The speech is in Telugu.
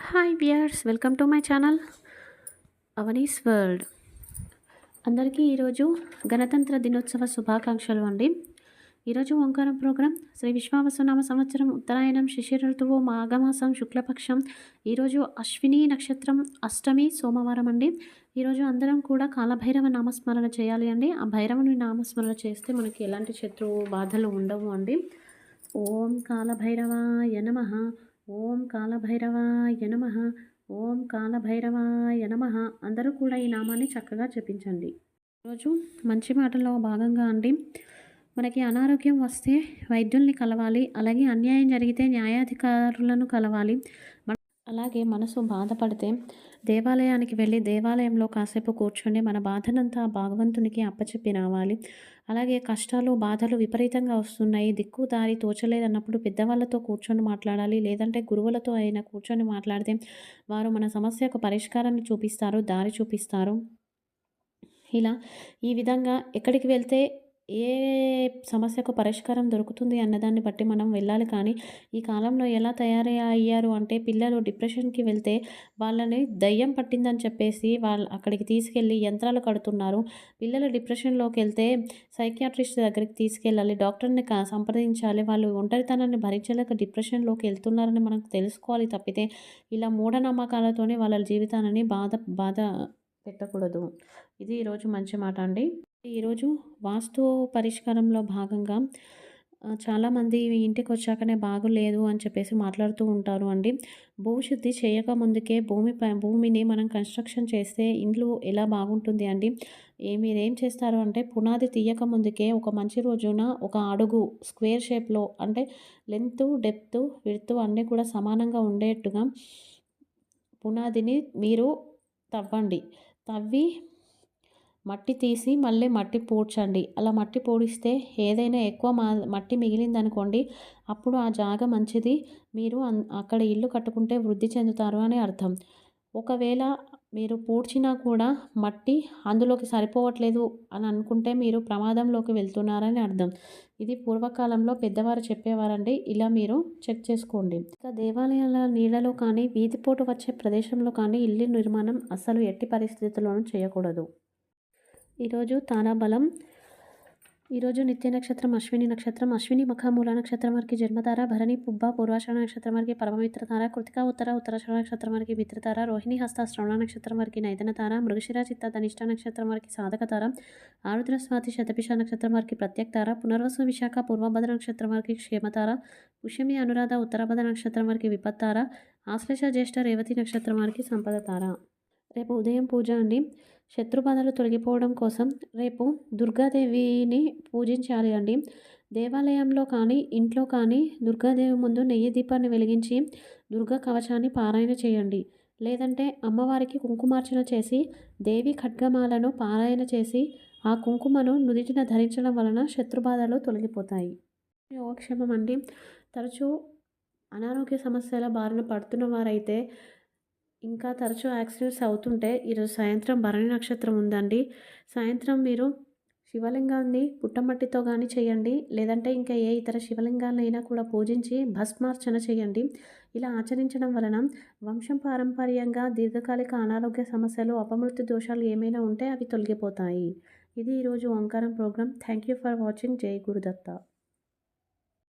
Hi viewers, welcome to my channel Avani's world. అందరికీ ఈరోజు గణతంత్ర దినోత్సవ శుభాకాంక్షలు అండి. ఈరోజు ఓంకారం ప్రోగ్రాం శ్రీ విశ్వావసునామ సంవత్సరం ఉత్తరాయణం శిశిర ఋతువు మాఘమాసం శుక్లపక్షం. ఈరోజు అశ్విని నక్షత్రం అష్టమి సోమవారం అండి. ఈరోజు అందరం కూడా కాలభైరవ నామస్మరణ చేయాలి అండి. ఆ భైరవుని నామస్మరణ చేస్తే మనకి ఎలాంటి శత్రువు బాధలు ఉండవు అండి. ఓం కాలభైరవాయ నమః, ఓం కాలభైరవాయ నమః, ఓం కాలభైరవాయ నమః. అందరూ కూడా ఈ నామాన్ని చక్కగా జపించండి. ఈరోజు మంచి మాటల్లో భాగంగా అండి, మనకి అనారోగ్యం వస్తే వైద్యుల్ని కలవాలి, అలాగే అన్యాయం జరిగితే న్యాయాధికారులను కలవాలి. అలాగే మనసు బాధపడితే దేవాలయానికి వెళ్ళి దేవాలయంలో కాసేపు కూర్చొని మన బాధనంతా భగవంతునికి అప్పచెప్పి రావాలి. అలాగే కష్టాలు బాధలు విపరీతంగా వస్తున్నాయి, దిక్కు దారి తోచలేదన్నప్పుడు పెద్దవాళ్ళతో కూర్చొని మాట్లాడాలి, లేదంటే గురువులతో అయినా కూర్చొని మాట్లాడితే వారు మన సమస్యకు పరిష్కారాన్ని చూపిస్తారు, దారి చూపిస్తారు. ఇలా ఈ విధంగా ఎక్కడికి వెళ్తే ఏ సమస్యకు పరిష్కారం దొరుకుతుంది అన్నదాన్ని బట్టి మనం వెళ్ళాలి. కానీ ఈ కాలంలో ఎలా అయ్యారు అంటే, పిల్లలు డిప్రెషన్కి వెళ్తే వాళ్ళని దయ్యం పట్టిందని చెప్పేసి వాళ్ళు అక్కడికి తీసుకెళ్ళి యంత్రాలు కడుతున్నారు. పిల్లలు డిప్రెషన్లోకి వెళ్తే సైకియాట్రిస్ట్ దగ్గరికి తీసుకెళ్ళాలి, డాక్టర్ని సంప్రదించాలి. వాళ్ళు ఒంటరితనాన్ని భరించలేక డిప్రెషన్లోకి వెళ్తున్నారని మనకు తెలుసుకోవాలి తప్పితే ఇలా మూఢనమ్మకాలతోనే వాళ్ళ జీవితాన్ని బాధ పెట్టకూడదు. ఇది ఈరోజు మంచి మాట అండి. ఈరోజు వాస్తు పరిష్కారంలో భాగంగా చాలామంది ఇంటికి వచ్చాకనే బాగోలేదు అని చెప్పేసి మాట్లాడుతూ ఉంటారు అండి. భూశుద్ధి చేయకముందుకే భూమిని మనం కన్స్ట్రక్షన్ చేస్తే ఇండ్లు ఎలా బాగుంటుంది అండి. మీరేం చేస్తారు అంటే, పునాది తీయక ముందుకే ఒక మంచి రోజున ఒక అడుగు స్క్వేర్ షేప్లో, అంటే లెంత్ డెప్త్ విడ్త్ అన్నీ కూడా సమానంగా ఉండేట్టుగా పునాదిని మీరు తవ్వి మట్టి తీసి మళ్ళీ మట్టి పూడ్చండి. అలా మట్టి పూడిస్తే ఏదైనా ఎక్కువ మట్టి మిగిలిందనుకోండి, అప్పుడు ఆ జాగ మంచిది, మీరు అక్కడ ఇల్లు కట్టుకుంటే వృద్ధి చెందుతారు అని అర్థం. ఒకవేళ మీరు పూడ్చినా కూడా మట్టి అందులోకి సరిపోవట్లేదు అని అనుకుంటే మీరు ప్రమాదంలోకి వెళ్తున్నారని అర్థం. ఇది పూర్వకాలంలో పెద్దవారు చెప్పేవారండి. ఇలా మీరు చెక్ చేసుకోండి. ఇక దేవాలయాల నీళ్ళలో కానీ వీధిపోటు వచ్చే ప్రదేశంలో కానీ ఇల్లు నిర్మాణం అస్సలు ఎట్టి పరిస్థితుల్లోనూ చేయకూడదు. ఈరోజు తారాబలం. ఈరోజు నిత్య నక్షత్రం అశ్విని నక్షత్రం. అశ్విని మఖ మూల నక్షత్రం వారికి జన్మతార, భరణి పుబ్బ పూర్వాషాఢ నక్షత్రం వారికి పరమమిత్ర తార, కృతిక ఉత్తరాషాఢ నక్షత్రం వారికి మిత్రతార, రోహిణి హస్త శ్రవణ నక్షత్రం వారికి నైదన తార, మృగశిర చిత్త ధనిష్ట నక్షత్రం వారికి సాధక తార, ఆరుద్ర స్వాతి శతభిష నక్షత్రం వారికి ప్రత్యక్ తార, పునర్వసు విశాఖ పూర్వభద్ర నక్షత్రం వారికి క్షేమతార, పుష్యమి అనురాధ ఉత్తరభద్ర నక్షత్రం వారికి విపత్తార, ఆశ్లేష జ్యేష్ఠ రేవతి నక్షత్రం వారికి సంపద తార. రేపు ఉదయం పూజ అండి. శత్రుబాధలు తొలగిపోవడం కోసం రేపు దుర్గాదేవిని పూజించాలి అండి. దేవాలయంలో కానీ ఇంట్లో కానీ దుర్గాదేవి ముందు నెయ్యి దీపాన్ని వెలిగించి దుర్గా కవచాన్ని పారాయణ చేయండి. లేదంటే అమ్మవారికి కుంకుమార్చన చేసి దేవి ఖడ్గమాలను పారాయణ చేసి ఆ కుంకుమను నుదిటిన ధరించడం వలన శత్రుబాధలు తొలగిపోతాయి. యోగక్షేమం అండి. తరచూ అనారోగ్య సమస్యల బారిన పడుతున్న వారైతే, ఇంకా తరచూ యాక్సిడెంట్స్ అవుతుంటే, ఈరోజు సాయంత్రం భరణి నక్షత్రం ఉందండి. సాయంత్రం మీరు శివలింగాన్ని పుట్టమట్టితో కానీ చేయండి, లేదంటే ఇంకా ఏ ఇతర శివలింగాలైనా కూడా పూజించి భస్మార్చన చేయండి. ఇలా ఆచరించడం వలన వంశం పారంపర్యంగా దీర్ఘకాలిక అనారోగ్య సమస్యలు, అపమృత్యు దోషాలు ఏమైనా ఉంటే అవి తొలగిపోతాయి. ఇది ఈరోజు Omkaram program. Thank you for watching. జై గురుదత్త.